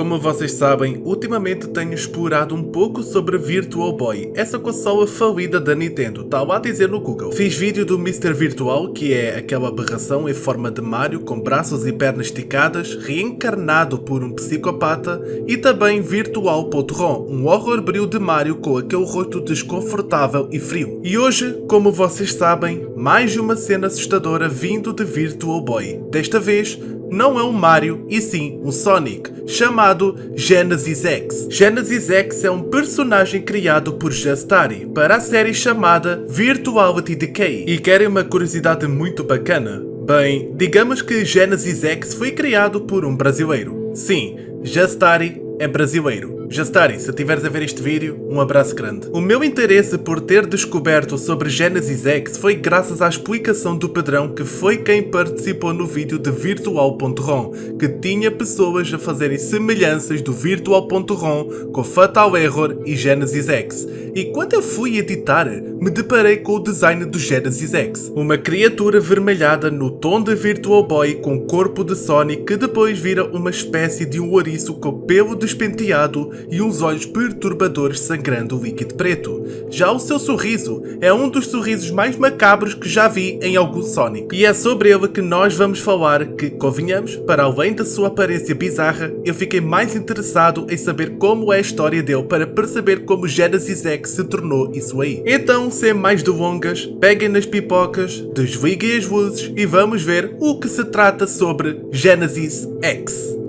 como vocês sabem, ultimamente tenho explorado um pouco sobre Virtual Boy, essa consola falida da Nintendo, tal a dizer no Google. Fiz vídeo do Mr. Virtual, que é aquela aberração em forma de Mario com braços e pernas esticadas, reencarnado por um psicopata, e também Virtual.rom, um horror-bril de Mario com aquele rosto desconfortável e frio. E hoje, como vocês sabem, mais uma cena assustadora vindo de Virtual Boy. Desta vez, não é um Mario, e sim um Sonic, chamado Genesis X. Genesis X é um personagem criado por Justari para a série chamada Virtuality Decay. E querem uma curiosidade muito bacana? Bem, digamos que Genesis X foi criado por um brasileiro. Sim, Justari é brasileiro. Justari, se estiveres a ver este vídeo, um abraço grande. O meu interesse por ter descoberto sobre Genesis X foi graças à explicação do Pedrão, que foi quem participou no vídeo de Virtual.rom, que tinha pessoas a fazerem semelhanças do Virtual.rom com Fatal Error e Genesis X. E quando eu fui editar, me deparei com o design do Genesis X. Uma criatura vermelhada no tom de Virtual Boy com corpo de Sonic, que depois vira uma espécie de um ouriço com pelo despenteado e uns olhos perturbadores sangrando líquido preto. Já o seu sorriso é um dos sorrisos mais macabros que já vi em algum Sonic. E é sobre ele que nós vamos falar, que, convenhamos, para além da sua aparência bizarra, eu fiquei mais interessado em saber como é a história dele para perceber como Genesis X se tornou isso aí. Então, sem mais delongas, peguem nas pipocas, desliguem as luzes e vamos ver o que se trata sobre Genesis X.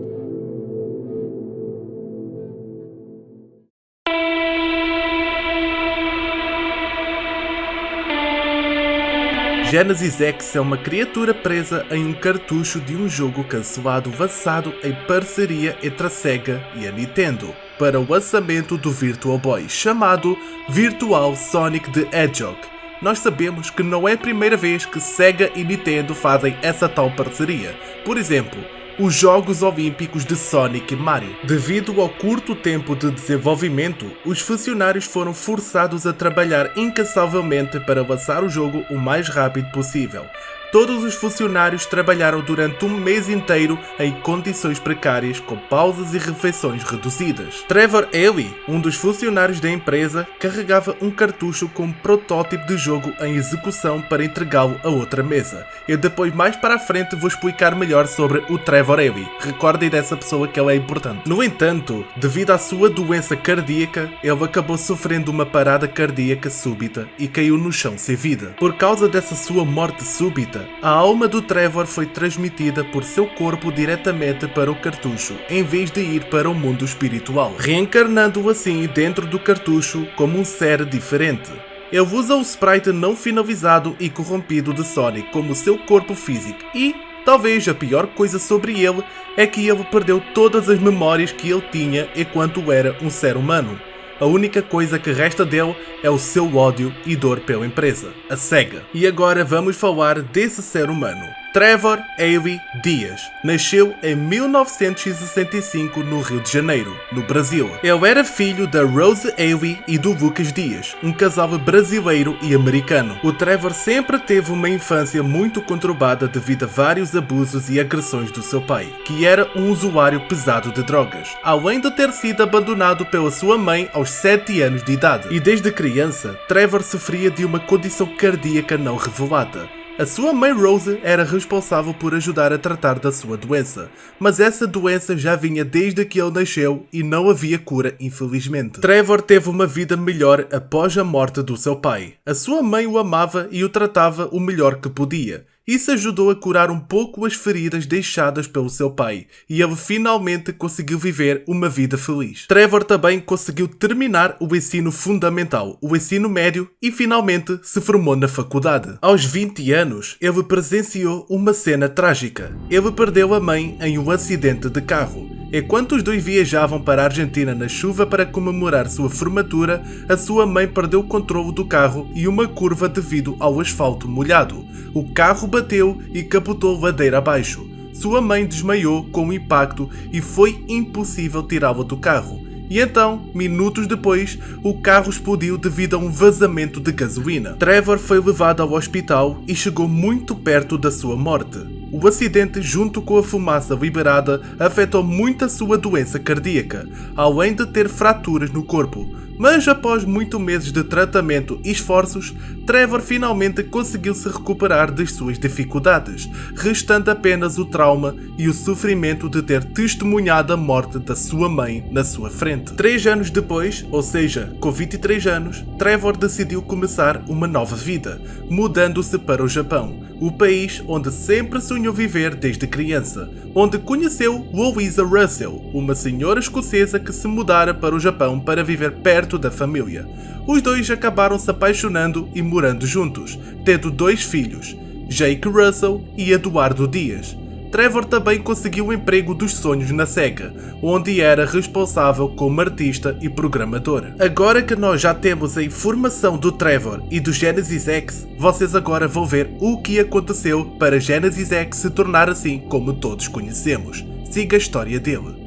Genesis X é uma criatura presa em um cartucho de um jogo cancelado lançado em parceria entre a Sega e a Nintendo para o lançamento do Virtual Boy, chamado Virtual Sonic the Hedgehog. Nós sabemos que não é a primeira vez que Sega e Nintendo fazem essa tal parceria. Por exemplo, os Jogos Olímpicos de Sonic e Mario. Devido ao curto tempo de desenvolvimento, os funcionários foram forçados a trabalhar incansavelmente para lançar o jogo o mais rápido possível. Todos os funcionários trabalharam durante um mês inteiro em condições precárias, com pausas e refeições reduzidas. Trevor Ailey, um dos funcionários da empresa, carregava um cartucho com um protótipo de jogo em execução para entregá-lo a outra mesa. Eu depois, mais para a frente, vou explicar melhor sobre o Trevor Ailey. Recordem dessa pessoa, que ela é importante. No entanto, devido à sua doença cardíaca, ele acabou sofrendo uma parada cardíaca súbita e caiu no chão sem vida. Por causa dessa sua morte súbita, a alma do Trevor foi transmitida por seu corpo diretamente para o cartucho, em vez de ir para o mundo espiritual, reencarnando assim dentro do cartucho como um ser diferente. Ele usa o sprite não finalizado e corrompido de Sonic como seu corpo físico e, talvez a pior coisa sobre ele, é que ele perdeu todas as memórias que ele tinha enquanto era um ser humano. A única coisa que resta dele é o seu ódio e dor pela empresa, a Sega. E agora vamos falar desse ser humano. Trevor Ailey Dias nasceu em 1965 no Rio de Janeiro, no Brasil. Ele era filho da Rose Ailey e do Lucas Dias, um casal brasileiro e americano. O Trevor sempre teve uma infância muito conturbada devido a vários abusos e agressões do seu pai, que era um usuário pesado de drogas, além de ter sido abandonado pela sua mãe aos 7 anos de idade. E desde criança, Trevor sofria de uma condição cardíaca não revelada. A sua mãe Rose era responsável por ajudar a tratar da sua doença, mas essa doença já vinha desde que ele nasceu e não havia cura, infelizmente. Trevor teve uma vida melhor após a morte do seu pai. A sua mãe o amava e o tratava o melhor que podia. Isso ajudou a curar um pouco as feridas deixadas pelo seu pai, e ele finalmente conseguiu viver uma vida feliz. Trevor também conseguiu terminar o ensino fundamental, o ensino médio e finalmente se formou na faculdade. Aos 20 anos, ele presenciou uma cena trágica. Ele perdeu a mãe em um acidente de carro. Enquanto os dois viajavam para a Argentina na chuva para comemorar sua formatura, a sua mãe perdeu o controle do carro e uma curva devido ao asfalto molhado. O carro bateu e capotou ladeira abaixo. Sua mãe desmaiou com o impacto e foi impossível tirá-la do carro. E então, minutos depois, o carro explodiu devido a um vazamento de gasolina. Trevor foi levado ao hospital e chegou muito perto da sua morte. o acidente junto com a fumaça liberada afetou muito a sua doença cardíaca, além de ter fraturas no corpo. Mas após muitos meses de tratamento e esforços, Trevor finalmente conseguiu se recuperar das suas dificuldades, restando apenas o trauma e o sofrimento de ter testemunhado a morte da sua mãe na sua frente. 3 anos depois, ou seja, com 23 anos, Trevor decidiu começar uma nova vida, mudando-se para o Japão, o país onde sempre sonhou viver desde criança, onde conheceu Louisa Russell, uma senhora escocesa que se mudara para o Japão para viver perto da família. Os dois acabaram se apaixonando e morando juntos, tendo 2 filhos, Jake Russell e Eduardo Dias. Trevor também conseguiu o emprego dos sonhos na SEGA, onde era responsável como artista e programador. Agora que nós já temos a informação do Trevor e do Genesis X, vocês agora vão ver o que aconteceu para Genesis X se tornar assim como todos conhecemos. Siga a história dele.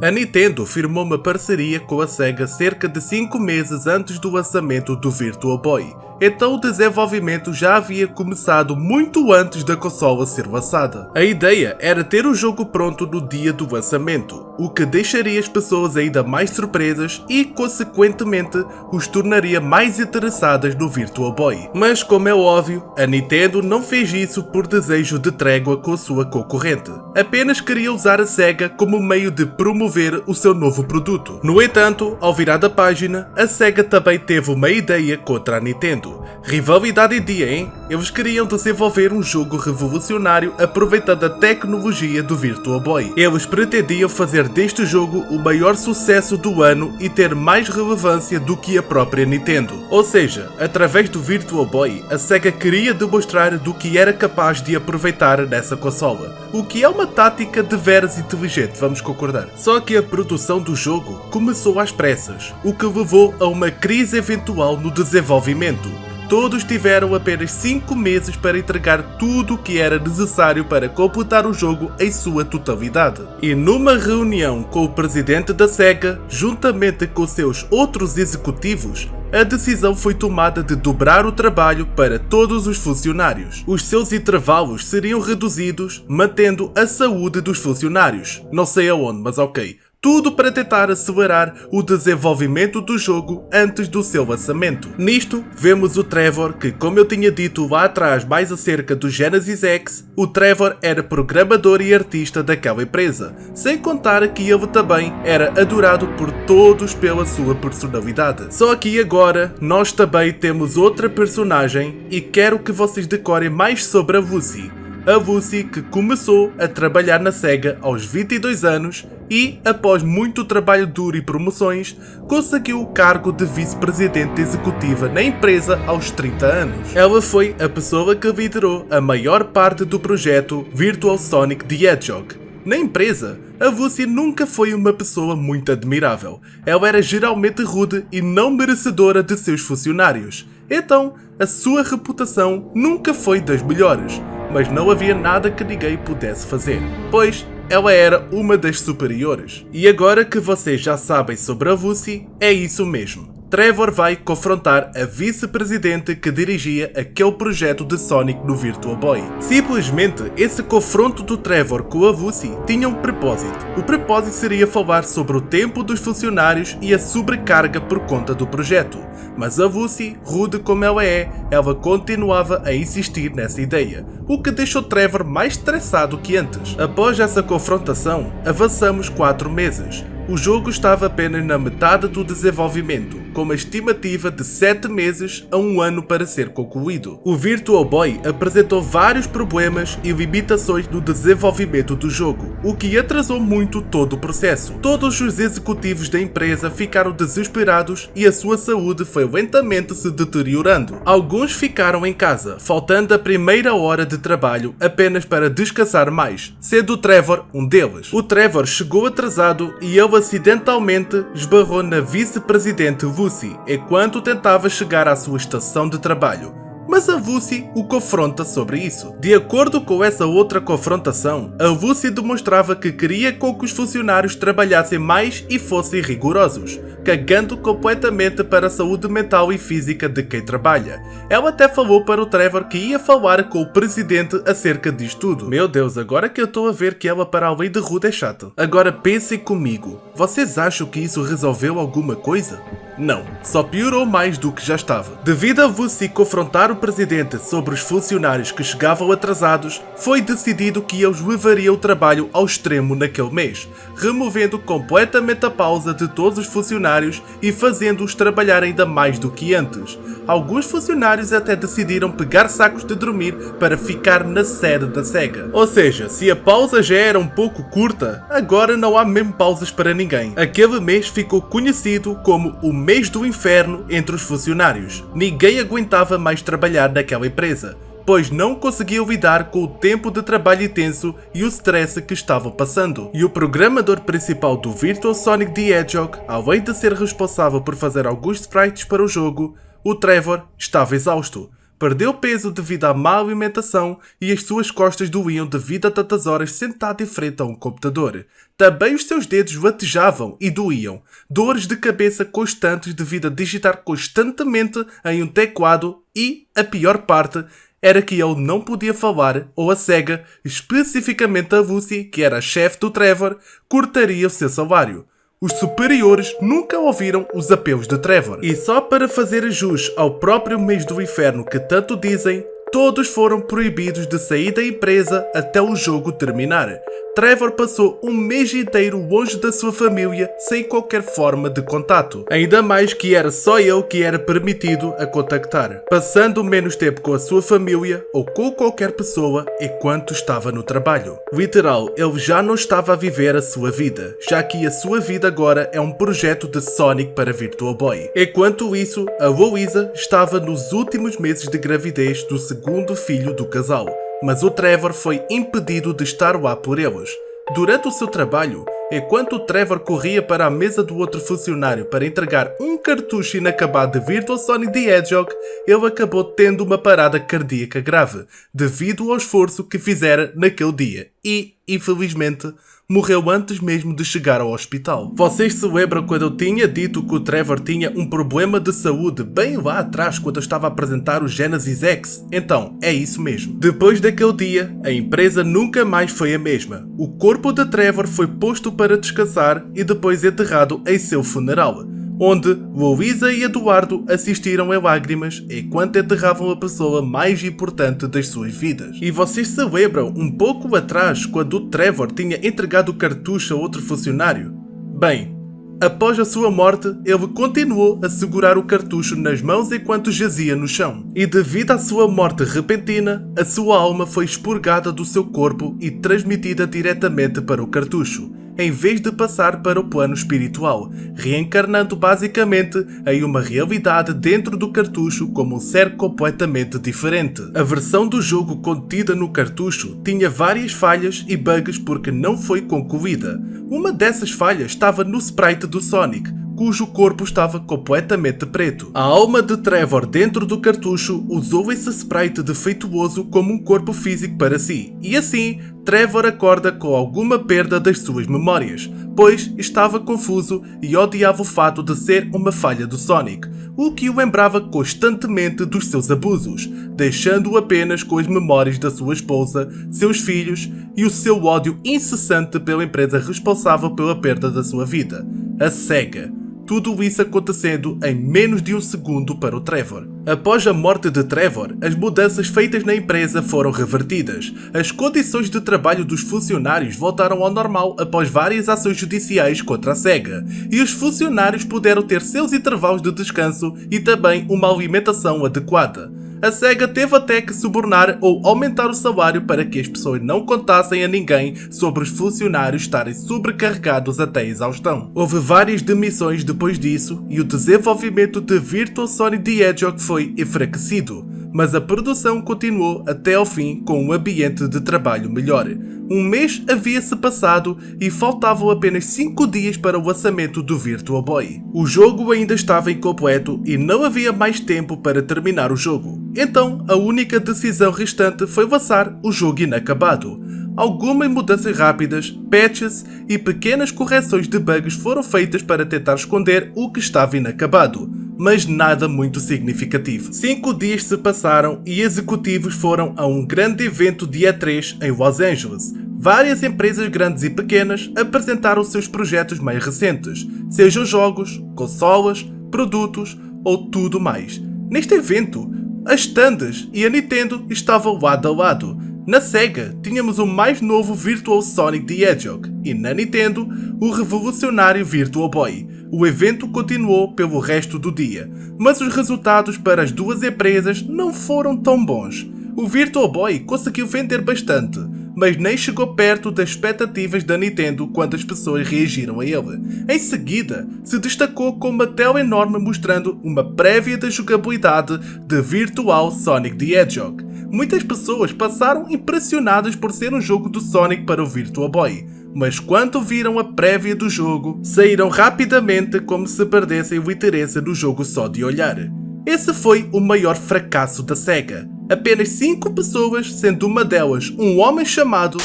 A Nintendo firmou uma parceria com a SEGA cerca de 5 meses antes do lançamento do Virtual Boy, então o desenvolvimento já havia começado muito antes da consola ser lançada. A ideia era ter o jogo pronto no dia do lançamento, o que deixaria as pessoas ainda mais surpresas e, consequentemente, os tornaria mais interessadas no Virtual Boy. Mas, como é óbvio, a Nintendo não fez isso por desejo de trégua com a sua concorrente, apenas queria usar a SEGA como meio de promover o seu novo produto. No entanto, ao virar da página, a SEGA também teve uma ideia contra a Nintendo. Rivalidade em dia, hein? Eles queriam desenvolver um jogo revolucionário aproveitando a tecnologia do Virtual Boy. Eles pretendiam fazer deste jogo o maior sucesso do ano e ter mais relevância do que a própria Nintendo. Ou seja, através do Virtual Boy, a SEGA queria demonstrar do que era capaz de aproveitar nessa consola. O que é uma tática de veras inteligente, vamos concordar. Só que a produção do jogo começou às pressas, o que levou a uma crise eventual no desenvolvimento. Todos tiveram apenas 5 meses para entregar tudo o que era necessário para completar o jogo em sua totalidade. E numa reunião com o presidente da SEGA, juntamente com seus outros executivos, a decisão foi tomada de dobrar o trabalho para todos os funcionários. Os seus intervalos seriam reduzidos, mantendo a saúde dos funcionários. Não sei aonde, mas ok. Tudo para tentar acelerar o desenvolvimento do jogo antes do seu lançamento. Nisto, vemos o Trevor, que, como eu tinha dito lá atrás mais acerca do Genesis X, o Trevor era programador e artista daquela empresa, sem contar que ele também era adorado por todos pela sua personalidade. Só que agora, nós também temos outra personagem e quero que vocês decorem mais sobre a Lucy. A Lucy, que começou a trabalhar na SEGA aos 22 anos e, após muito trabalho duro e promoções, conseguiu o cargo de vice-presidente executiva na empresa aos 30 anos. Ela foi a pessoa que liderou a maior parte do projeto Virtual Sonic the Hedgehog. Na empresa, a Lucy nunca foi uma pessoa muito admirável. Ela era geralmente rude e não merecedora de seus funcionários. Então, a sua reputação nunca foi das melhores. Mas não havia nada que ninguém pudesse fazer, pois ela era uma das superiores. E agora que vocês já sabem sobre a Lucy, é isso mesmo. Trevor vai confrontar a vice-presidente que dirigia aquele projeto de Sonic no Virtual Boy. Simplesmente, esse confronto do Trevor com a Lucy tinha um propósito. O propósito seria falar sobre o tempo dos funcionários e a sobrecarga por conta do projeto. Mas a Lucy, rude como ela continuava a insistir nessa ideia, o que deixou Trevor mais estressado que antes. Após essa confrontação, avançamos 4 meses. O jogo estava apenas na metade do desenvolvimento, com uma estimativa de 7 meses a 1 ano para ser concluído. O Virtual Boy apresentou vários problemas e limitações no desenvolvimento do jogo, o que atrasou muito todo o processo. Todos os executivos da empresa ficaram desesperados e a sua saúde foi lentamente se deteriorando. Alguns ficaram em casa, faltando a primeira hora de trabalho apenas para descansar mais, sendo o Trevor um deles. O Trevor chegou atrasado e ele acidentalmente esbarrou na vice-presidente Lucy enquanto tentava chegar à sua estação de trabalho. mas a Vusi o confronta sobre isso. De acordo com essa outra confrontação, a Vusi demonstrava que queria com que os funcionários trabalhassem mais e fossem rigorosos, cagando completamente para a saúde mental e física de quem trabalha. Ela até falou para o Trevor que ia falar com o presidente acerca disto tudo. Meu Deus, agora que eu estou a ver que ela para além de rude é chato. Agora pensem comigo, vocês acham que isso resolveu alguma coisa? Não, só piorou mais do que já estava. Devido a Vusi confrontar o presidente sobre os funcionários que chegavam atrasados, foi decidido que eles levariam o trabalho ao extremo naquele mês, removendo completamente a pausa de todos os funcionários e fazendo-os trabalhar ainda mais do que antes. Alguns funcionários até decidiram pegar sacos de dormir para ficar na sede da SEGA. Ou seja, se a pausa já era um pouco curta, agora não há mesmo pausas para ninguém. Aquele mês ficou conhecido como o mês do inferno entre os funcionários. Ninguém aguentava mais trabalhar naquela empresa, pois não conseguiam lidar com o tempo de trabalho intenso e o stress que estavam passando. E o programador principal do Virtual Sonic the Hedgehog, além de ser responsável por fazer alguns sprites para o jogo, o Trevor estava exausto. Perdeu peso devido à má alimentação e as suas costas doíam devido a tantas horas sentado em frente a um computador. Também os seus dedos latejavam e doíam. Dores de cabeça constantes devido a digitar constantemente em um teclado e, a pior parte, era que ele não podia falar ou a SEGA, especificamente a Vusi, que era a chefe do Trevor, cortaria o seu salário. Os superiores nunca ouviram os apelos de Trevor. E só para fazer jus ao próprio mês do inferno que tanto dizem, todos foram proibidos de sair da empresa até o jogo terminar. Trevor passou um mês inteiro longe da sua família sem qualquer forma de contato. Ainda mais que era só ele que era permitido a contactar, passando menos tempo com a sua família ou com qualquer pessoa enquanto estava no trabalho. Literal, ele já não estava a viver a sua vida, já que a sua vida agora é um projeto de Sonic para Virtual Boy. Enquanto isso, a Louisa estava nos últimos meses de gravidez do segundo filho do casal, mas o Trevor foi impedido de estar lá por eles. Durante o seu trabalho, enquanto o Trevor corria para a mesa do outro funcionário para entregar um cartucho inacabado de Virtual Sonic the Hedgehog, ele acabou tendo uma parada cardíaca grave, devido ao esforço que fizera naquele dia e, infelizmente, morreu antes mesmo de chegar ao hospital. Vocês se lembram quando eu tinha dito que o Trevor tinha um problema de saúde bem lá atrás quando eu estava a apresentar o Genesis X? Então, é isso mesmo. Depois daquele dia, a empresa nunca mais foi a mesma. O corpo de Trevor foi posto para descansar e depois enterrado em seu funeral, onde Louisa e Eduardo assistiram em lágrimas enquanto enterravam a pessoa mais importante das suas vidas. E vocês se lembram um pouco atrás quando o Trevor tinha entregado o cartucho a outro funcionário? Bem, após a sua morte, ele continuou a segurar o cartucho nas mãos enquanto jazia no chão. E devido à sua morte repentina, a sua alma foi expurgada do seu corpo e transmitida diretamente para o cartucho, em vez de passar para o plano espiritual, reencarnando basicamente em uma realidade dentro do cartucho como um ser completamente diferente. A versão do jogo contida no cartucho tinha várias falhas e bugs porque não foi concluída. Uma dessas falhas estava no sprite do Sonic, cujo corpo estava completamente preto. A alma de Trevor dentro do cartucho usou esse sprite defeituoso como um corpo físico para si, e assim Trevor acorda com alguma perda das suas memórias, pois estava confuso e odiava o fato de ser uma falha do Sonic, o que o lembrava constantemente dos seus abusos, deixando-o apenas com as memórias da sua esposa, seus filhos e o seu ódio incessante pela empresa responsável pela perda da sua vida, a SEGA. Tudo isso acontecendo em menos de um segundo para o Trevor. Após a morte de Trevor, as mudanças feitas na empresa foram revertidas. As condições de trabalho dos funcionários voltaram ao normal após várias ações judiciais contra a SEGA, e os funcionários puderam ter seus intervalos de descanso e também uma alimentação adequada. A SEGA teve até que subornar ou aumentar o salário para que as pessoas não contassem a ninguém sobre os funcionários estarem sobrecarregados até a exaustão. Houve várias demissões depois disso e o desenvolvimento de Virtual Sonic the Hedgehog foi enfraquecido, mas a produção continuou até ao fim com um ambiente de trabalho melhor. Um mês havia-se passado e faltavam apenas 5 dias para o lançamento do Virtual Boy. O jogo ainda estava incompleto e não havia mais tempo para terminar o jogo. Então a única decisão restante foi lançar o jogo inacabado. Algumas mudanças rápidas, patches e pequenas correções de bugs foram feitas para tentar esconder o que estava inacabado, mas nada muito significativo. 5 dias se passaram e executivos foram a um grande evento dia 3 em Los Angeles. Várias empresas grandes e pequenas apresentaram seus projetos mais recentes, sejam jogos, consolas, produtos ou tudo mais. Neste evento, as stands e a Nintendo estavam lado a lado. Na Sega, tínhamos o mais novo Virtual Sonic the Hedgehog e na Nintendo, o revolucionário Virtual Boy. O evento continuou pelo resto do dia, mas os resultados para as duas empresas não foram tão bons. O Virtual Boy conseguiu vender bastante, mas nem chegou perto das expectativas da Nintendo quando as pessoas reagiram a ele. Em seguida, se destacou com uma tela enorme mostrando uma prévia da jogabilidade de Virtual Sonic the Hedgehog. Muitas pessoas passaram impressionadas por ser um jogo do Sonic para o Virtual Boy, mas quando viram a prévia do jogo, saíram rapidamente como se perdessem o interesse no jogo só de olhar. Esse foi o maior fracasso da Sega. Apenas 5 pessoas, sendo uma delas um homem chamado,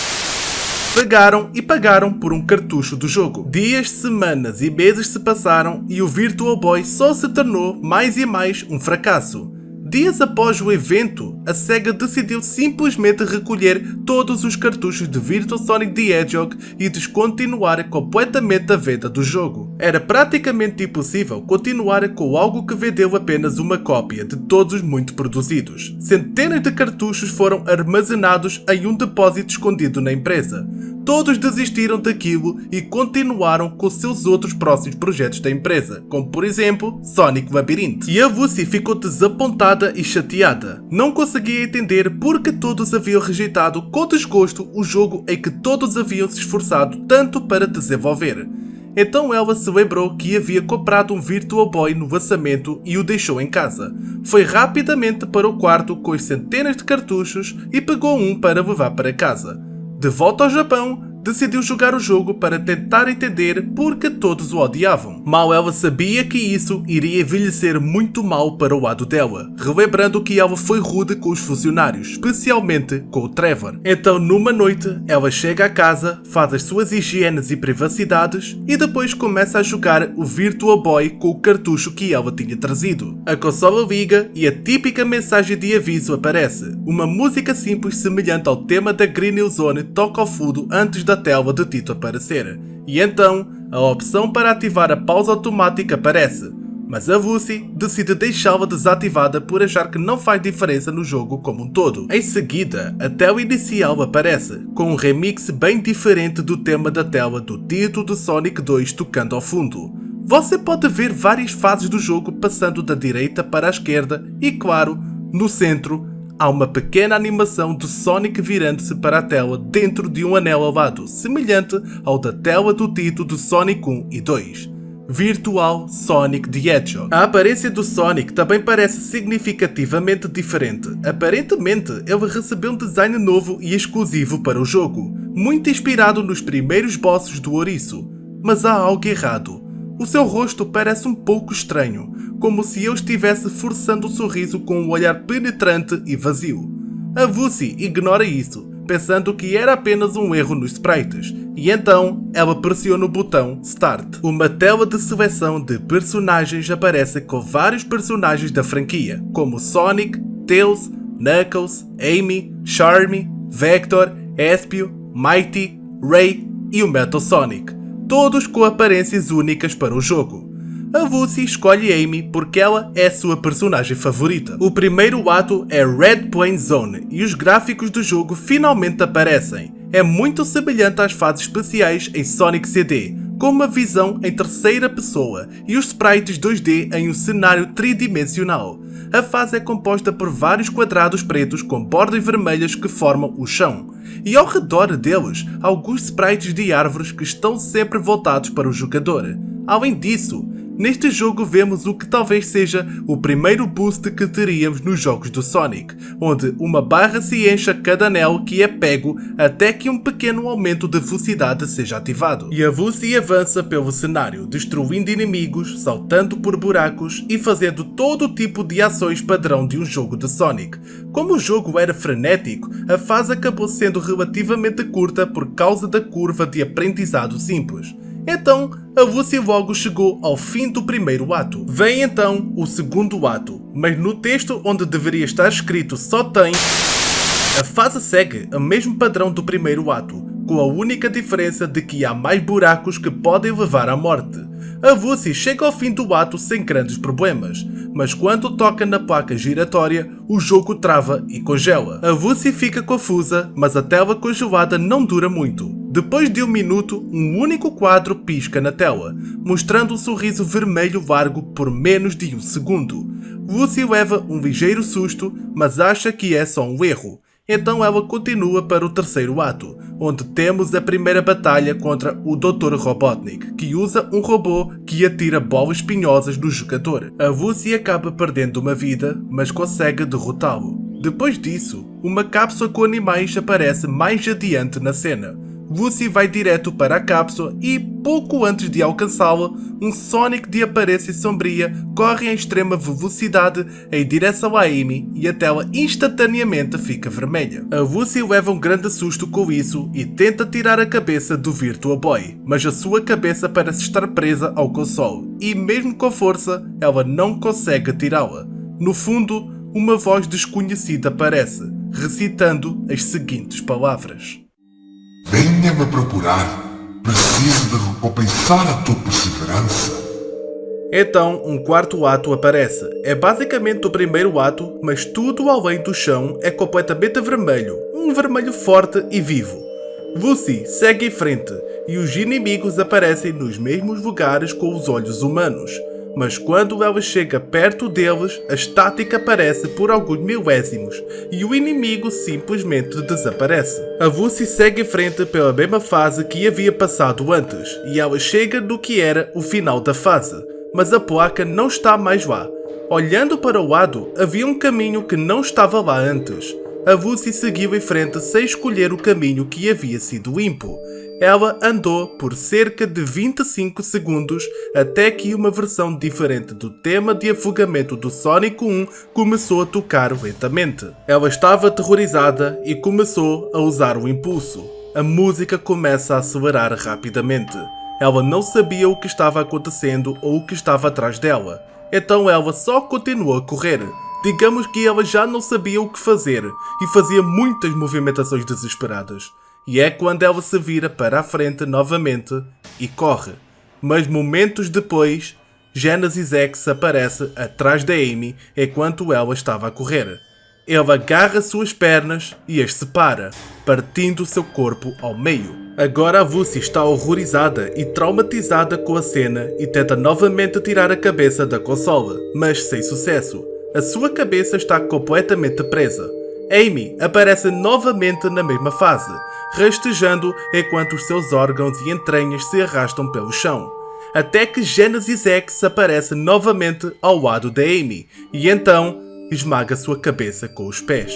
pagaram por um cartucho do jogo. Dias, semanas e meses se passaram e o Virtual Boy só se tornou mais e mais um fracasso. Dias após o evento, a Sega decidiu simplesmente recolher todos os cartuchos de Virtual Sonic the Hedgehog e descontinuar completamente a venda do jogo. Era praticamente impossível continuar com algo que vendeu apenas uma cópia de todos muito produzidos. Centenas de cartuchos foram armazenados em um depósito escondido na empresa. Todos desistiram daquilo e continuaram com seus outros próximos projetos da empresa, como por exemplo Sonic Labyrinth. E a Lucy ficou desapontada e chateada. Não conseguia entender por que todos haviam rejeitado com desgosto o jogo em que todos haviam se esforçado tanto para desenvolver. Então ela se lembrou que havia comprado um Virtual Boy no lançamento e o deixou em casa. Foi rapidamente para o quarto com as centenas de cartuchos e pegou um para levar para casa. De volta ao Japão, decidiu jogar o jogo para tentar entender por que todos o odiavam. Mal ela sabia que isso iria envelhecer muito mal para o lado dela, relembrando que ela foi rude com os funcionários, especialmente com o Trevor. Então, numa noite, ela chega à casa, faz as suas higienes e privacidades e depois começa a jogar o Virtual Boy com o cartucho que ela tinha trazido. A consola liga e a típica mensagem de aviso aparece. Uma música simples semelhante ao tema da Green Hill Zone toca ao fundo antes da tela de título aparecer. E então, a opção para ativar a pausa automática aparece. Mas a Lucy decide deixá-la desativada por achar que não faz diferença no jogo como um todo. Em seguida, a tela inicial aparece, com um remix bem diferente do tema da tela do título de Sonic 2 tocando ao fundo. Você pode ver várias fases do jogo passando da direita para a esquerda e, claro, no centro, há uma pequena animação de Sonic virando-se para a tela dentro de um anel alado, semelhante ao da tela do título de Sonic 1 e 2. Virtual Sonic the Hedgehog. A aparência do Sonic também parece significativamente diferente. Aparentemente, ele recebeu um design novo e exclusivo para o jogo, muito inspirado nos primeiros bosses do ouriço. Mas há algo errado. O seu rosto parece um pouco estranho, como se eu estivesse forçando o sorriso com um olhar penetrante e vazio. A Lucy ignora isso, pensando que era apenas um erro nos sprites, e então ela pressiona o botão Start. Uma tela de seleção de personagens aparece com vários personagens da franquia, como Sonic, Tails, Knuckles, Amy, Charmy, Vector, Espio, Mighty, Ray e o Metal Sonic, todos com aparências únicas para o jogo. A Lucy escolhe Amy porque ela é sua personagem favorita. O primeiro ato é Red Plain Zone e os gráficos do jogo finalmente aparecem. É muito semelhante às fases especiais em Sonic CD, com uma visão em terceira pessoa e os sprites 2D em um cenário tridimensional. A fase é composta por vários quadrados pretos com bordas vermelhas que formam o chão, e ao redor deles, alguns sprites de árvores que estão sempre voltados para o jogador. Além disso, Neste jogo vemos o que talvez seja o primeiro boost que teríamos nos jogos do Sonic, onde uma barra se enche a cada anel que é pego até que um pequeno aumento de velocidade seja ativado. E a Woozy avança pelo cenário, destruindo inimigos, saltando por buracos e fazendo todo o tipo de ações padrão de um jogo de Sonic. Como o jogo era frenético, a fase acabou sendo relativamente curta por causa da curva de aprendizado simples. Então, a Woozy logo chegou ao fim do primeiro ato. Vem então o segundo ato, mas no texto onde deveria estar escrito só tem... A fase segue o mesmo padrão do primeiro ato, com a única diferença de que há mais buracos que podem levar à morte. A Woozy chega ao fim do ato sem grandes problemas, mas quando toca na placa giratória, o jogo trava e congela. A Woozy fica confusa, mas a tela congelada não dura muito. Depois de 1 minuto, um único quadro pisca na tela, mostrando um sorriso vermelho largo por menos de 1 segundo. Woozy leva um ligeiro susto, mas acha que é só um erro. Então ela continua para o terceiro ato, onde temos a primeira batalha contra o Dr. Robotnik, que usa um robô que atira bolas espinhosas no jogador. A Woozy acaba perdendo uma vida, mas consegue derrotá-lo. Depois disso, uma cápsula com animais aparece mais adiante na cena. Woozy vai direto para a cápsula e, pouco antes de alcançá-la, um Sonic de aparência sombria corre em extrema velocidade em direção à Amy e a tela instantaneamente fica vermelha. A Woozy leva um grande susto com isso e tenta tirar a cabeça do Virtua Boy, mas a sua cabeça parece estar presa ao console e, mesmo com força, ela não consegue tirá-la. No fundo, uma voz desconhecida aparece, recitando as seguintes palavras. Venha-me procurar. Preciso de recompensar a tua perseverança. Então, um quarto ato aparece. É basicamente o primeiro ato, mas tudo além do chão é completamente vermelho. Um vermelho forte e vivo. Woozy segue em frente e os inimigos aparecem nos mesmos lugares com os olhos humanos. Mas quando ela chega perto deles, a estática aparece por alguns milésimos e o inimigo simplesmente desaparece. A Woozy segue em frente pela mesma fase que havia passado antes e ela chega no que era o final da fase, mas a placa não está mais lá. Olhando para o lado, havia um caminho que não estava lá antes. A Woozy seguiu em frente sem escolher o caminho que havia sido limpo. Ela andou por cerca de 25 segundos até que uma versão diferente do tema de afogamento do Sonic 1 começou a tocar lentamente. Ela estava aterrorizada e começou a usar o impulso. A música começa a acelerar rapidamente. Ela não sabia o que estava acontecendo ou o que estava atrás dela. Então ela só continuou a correr. Digamos que ela já não sabia o que fazer e fazia muitas movimentações desesperadas. E é quando ela se vira para a frente novamente e corre. Mas momentos depois, Genesis X aparece atrás da Amy enquanto ela estava a correr. Ele agarra suas pernas e as separa, partindo seu corpo ao meio. Agora a Woozy está horrorizada e traumatizada com a cena e tenta novamente tirar a cabeça da consola, mas sem sucesso. A sua cabeça está completamente presa. Amy aparece novamente na mesma fase, rastejando enquanto os seus órgãos e entranhas se arrastam pelo chão. Até que Genesis X aparece novamente ao lado da Amy, e então esmaga sua cabeça com os pés.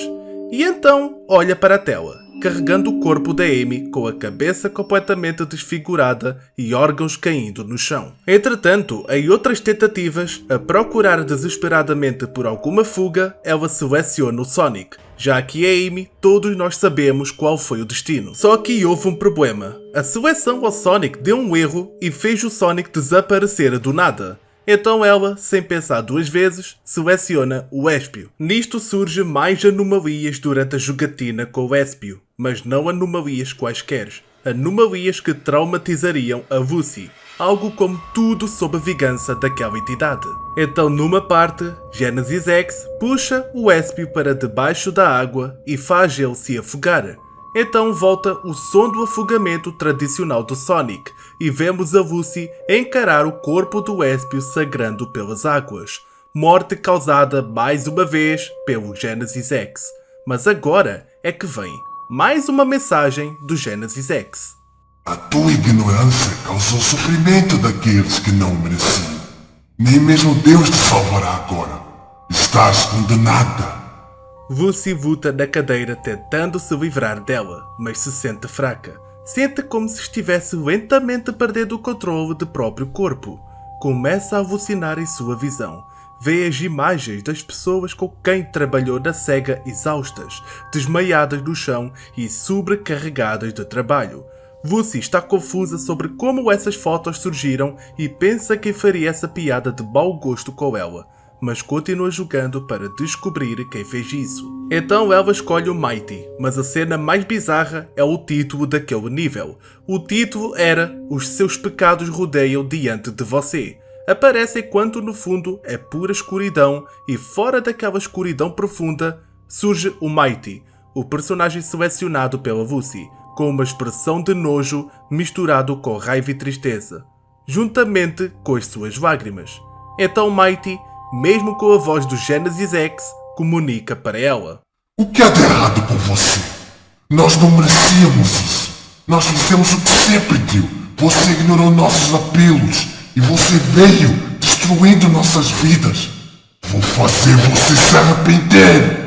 E então olha para a tela, carregando o corpo da Amy com a cabeça completamente desfigurada e órgãos caindo no chão. Entretanto, em outras tentativas, a procurar desesperadamente por alguma fuga, ela seleciona o Sonic. Já que a Amy, todos nós sabemos qual foi o destino. Só que houve um problema. A seleção ao Sonic deu um erro e fez o Sonic desaparecer do nada. Então ela, sem pensar duas vezes, seleciona o Espio. Nisto surgem mais anomalias durante a jogatina com o Espio, mas não anomalias quaisquer. Anomalias que traumatizariam a Woozy. Algo como tudo sob a vingança daquela entidade. Então numa parte, Genesis X puxa o Espio para debaixo da água e faz ele se afogar. Então volta o som do afogamento tradicional do Sonic e vemos a Woozy encarar o corpo do Espio sagrando pelas águas. Morte causada mais uma vez pelo Genesis X. Mas agora é que vem mais uma mensagem do Genesis X. A tua ignorância causou sofrimento daqueles que não mereciam. Nem mesmo Deus te salvará agora. Estás condenada. Vusi vuta na cadeira tentando se livrar dela, mas se sente fraca. Sente como se estivesse lentamente perdendo o controle do próprio corpo. Começa a alucinar em sua visão. Vê as imagens das pessoas com quem trabalhou na SEGA exaustas, desmaiadas no chão e sobrecarregadas de trabalho. Vusi está confusa sobre como essas fotos surgiram e pensa que faria essa piada de mau gosto com ela, mas continua jogando para descobrir quem fez isso. Então ela escolhe o Mighty, mas a cena mais bizarra é o título daquele nível. O título era "Os seus pecados rodeiam diante de você". Aparece enquanto no fundo é pura escuridão e fora daquela escuridão profunda surge o Mighty, o personagem selecionado pela Vusi, com uma expressão de nojo misturado com raiva e tristeza, juntamente com as suas lágrimas. Então Mighty, mesmo com a voz do Genesis X, comunica para ela: O que há de errado com você? Nós não merecíamos isso. Nós fizemos o que você pediu. Você ignorou nossos apelos e você veio destruindo nossas vidas. Vou fazer você se arrepender.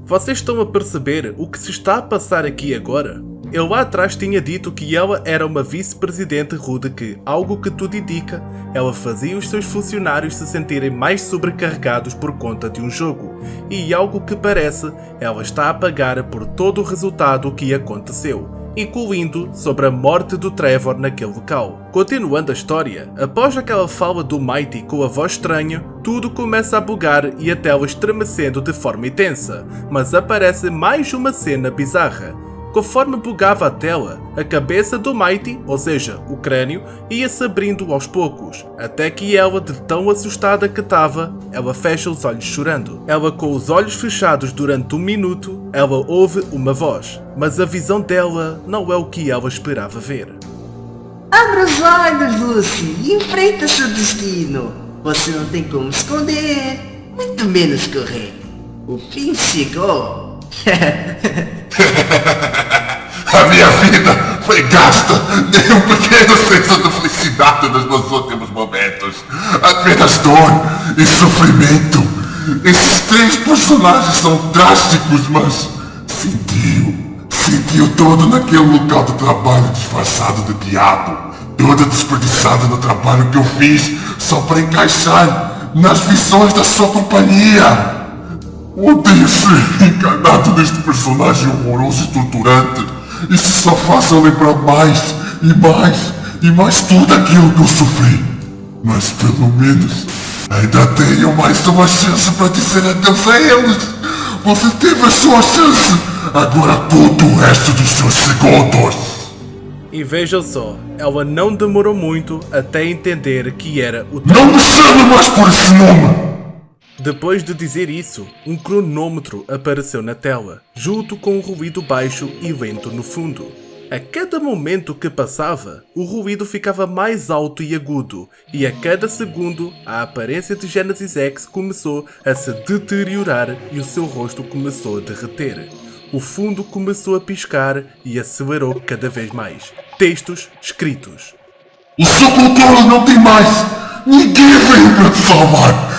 Vocês estão a perceber o que se está a passar aqui agora? Eu lá atrás tinha dito que ela era uma vice-presidente rude que, algo que tudo indica, ela fazia os seus funcionários se sentirem mais sobrecarregados por conta de um jogo. E algo que parece, ela está a pagar por todo o resultado que aconteceu, incluindo sobre a morte do Trevor naquele local. Continuando a história, após aquela fala do Mighty com a voz estranha, tudo começa a bugar e a tela estremecendo de forma intensa, mas aparece mais uma cena bizarra. Conforme bugava a tela, a cabeça do Mighty, ou seja, o crânio, ia-se abrindo aos poucos, até que ela, de tão assustada que estava, ela fecha os olhos chorando. Ela com os olhos fechados durante 1 minuto, ela ouve uma voz, mas a visão dela não é o que ela esperava ver. Abra os olhos, Lucy, e enfrenta seu destino. Você não tem como esconder, muito menos correr. O fim chegou. A minha vida foi gasta em um pequeno senso de felicidade nos meus últimos momentos. Apenas dor e sofrimento. Esses 3 personagens são drásticos, mas sentiu todo naquele local de trabalho disfarçado de diabo. Toda desperdiçada no trabalho que eu fiz só para encaixar nas visões da sua companhia. Odeio ser encarnado neste personagem horroroso e torturante. Isso só faz eu lembrar mais e mais tudo aquilo que eu sofri. Mas pelo menos ainda tenho mais uma chance para dizer adeus a eles. Você teve a sua chance. Agora conta o resto dos seus segundos. E vejam só, ela não demorou muito até entender que era o Não me chame mais por esse nome! Depois de dizer isso, um cronômetro apareceu na tela, junto com um ruído baixo e lento no fundo. A cada momento que passava, o ruído ficava mais alto e agudo, e a cada segundo, a aparência de Genesis X começou a se deteriorar e o seu rosto começou a derreter. O fundo começou a piscar e acelerou cada vez mais. Textos escritos. O seu controle não tem mais! Ninguém veio para te salvar!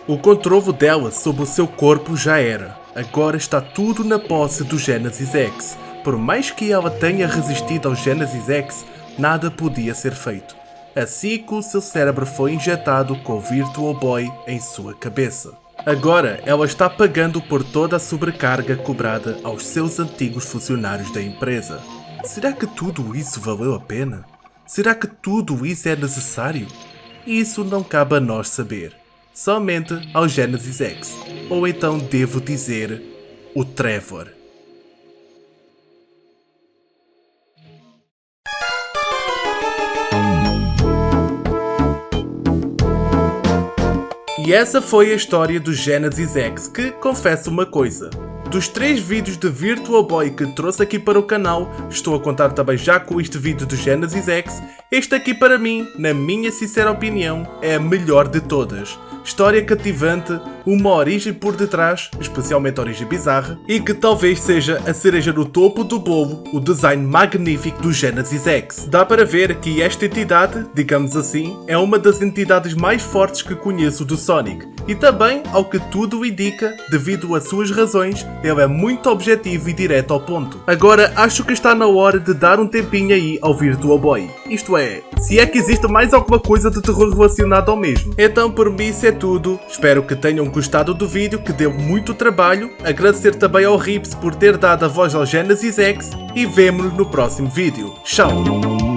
O controle dela sobre o seu corpo já era. Agora está tudo na posse do Genesis X. Por mais que ela tenha resistido ao Genesis X, nada podia ser feito. Assim que o seu cérebro foi injetado com o Virtual Boy em sua cabeça. Agora ela está pagando por toda a sobrecarga cobrada aos seus antigos funcionários da empresa. Será que tudo isso valeu a pena? Será que tudo isso é necessário? Isso não cabe a nós saber. Somente ao Genesis X. Ou então devo dizer, o Trevor. E essa foi a história do Genesis X, que, confesso uma coisa, dos 3 vídeos de Virtual Boy que trouxe aqui para o canal, estou a contar também já com este vídeo do Genesis X, este aqui para mim, na minha sincera opinião, é a melhor de todas. história cativante, uma origem por detrás, especialmente a origem bizarra, e que talvez seja a cereja no topo do bolo, o design magnífico do Genesis X. Dá para ver que esta entidade, digamos assim, é uma das entidades mais fortes que conheço do Sonic. E também, ao que tudo indica, devido às suas razões, ele é muito objetivo e direto ao ponto. Agora, acho que está na hora de dar um tempinho aí ao Virtual Boy. Isto é, se é que existe mais alguma coisa de terror relacionada ao mesmo. Então, por mim, isso é tudo. Espero que tenham gostado do vídeo, que deu muito trabalho. Agradecer também ao Rips por ter dado a voz ao Genesis X. E vemo-nos no próximo vídeo. Tchau!